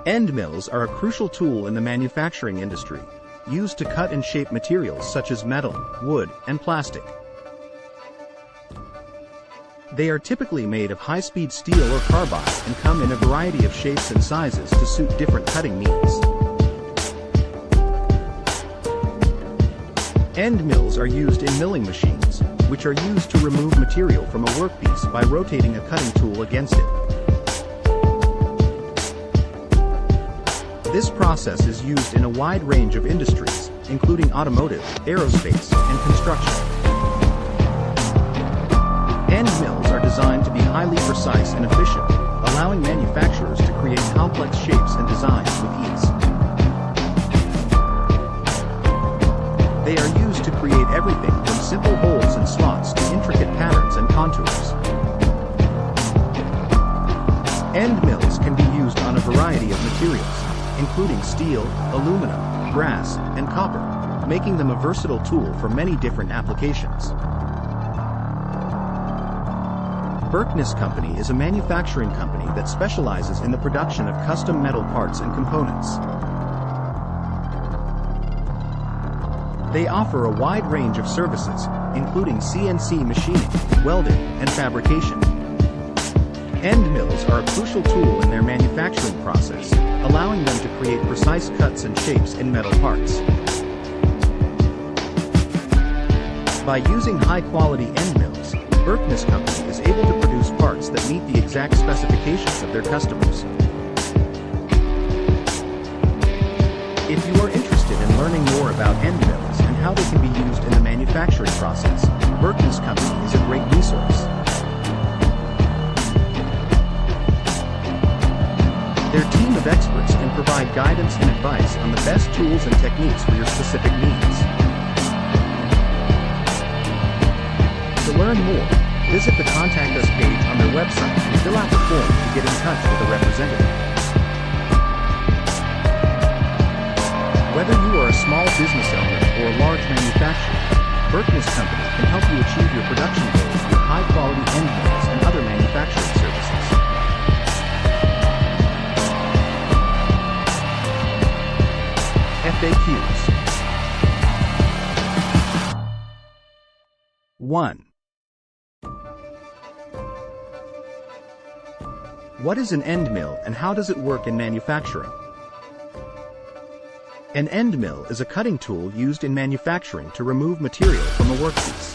End mills are a crucial tool in the manufacturing industry, used to cut and shape materials such as metal, wood, and plastic. They are typically made of high-speed steel or carbide and come in a variety of shapes and sizes to suit different cutting needs. End mills are used in milling machines, which are used to remove material from a workpiece by rotating a cutting tool against it. This process is used in a wide range of industries, including automotive, aerospace, and construction. End mills are designed to be highly precise and efficient, allowing manufacturers to create complex shapes and designs with ease. They are used to create everything from simple holes and slots to intricate patterns and contours. End mills can be used on a variety of materials, including steel, aluminum, brass, and copper, making them a versatile tool for many different applications. Berkness Company is a manufacturing company that specializes in the production of custom metal parts and components. They offer a wide range of services, including CNC machining, welding, and fabrication. End mills are a crucial tool in their manufacturing process, allowing them to create precise cuts and shapes in metal parts. By using high-quality end mills, Berkness Company is able to produce parts that meet the exact specifications of their customers. If you are interested in learning more about end mills and how they can be used in the manufacturing process, Berkness Company is a great resource. Their team of experts can provide guidance and advice on the best tools and techniques for your specific needs. To learn more, visit the Contact Us page on their website and fill out the form to get in touch with a representative. Whether you are a small business owner or a large manufacturer, Berkness Company can help you achieve your production goals with high-quality end mills and other manufacturing services. FAQs. 1. What is an end mill and how does it work in manufacturing? An end mill is a cutting tool used in manufacturing to remove material from a workpiece.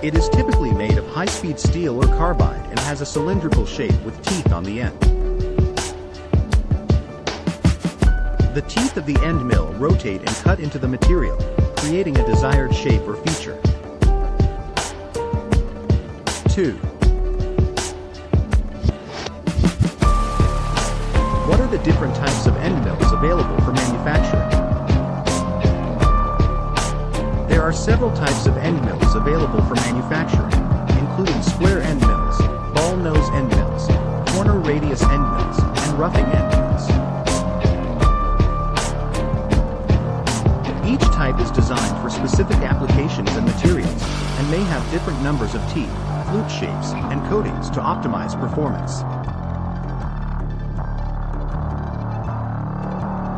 It is typically made of high-speed steel or carbide and has a cylindrical shape with teeth on the end. The teeth of the end mill rotate and cut into the material, creating a desired shape or feature. 2. What are the different types of end mills available for manufacturing? There are several types of end mills available for manufacturing, including square end mills, ball nose end mills, corner radius end mills, and roughing end mills. Each type is designed for specific applications and materials, and may have different numbers of teeth, flute shapes, and coatings to optimize performance.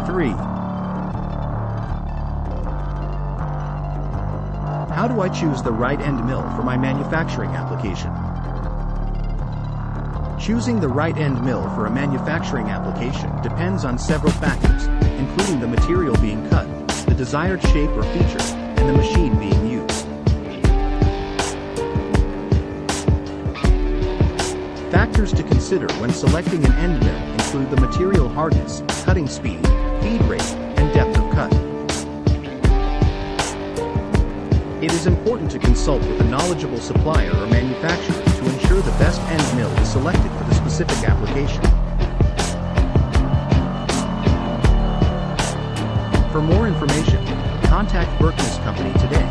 3. How do I choose the right end mill for my manufacturing application? Choosing the right end mill for a manufacturing application depends on several factors, including the material being cut, the desired shape or feature, and the machine being used. Factors to consider when selecting an end mill include the material hardness, cutting speed, feed rate, and depth of cut. It is important to consult with a knowledgeable supplier or manufacturer to ensure the best end mill is selected for the specific application. For more information, contact Berkness Company today.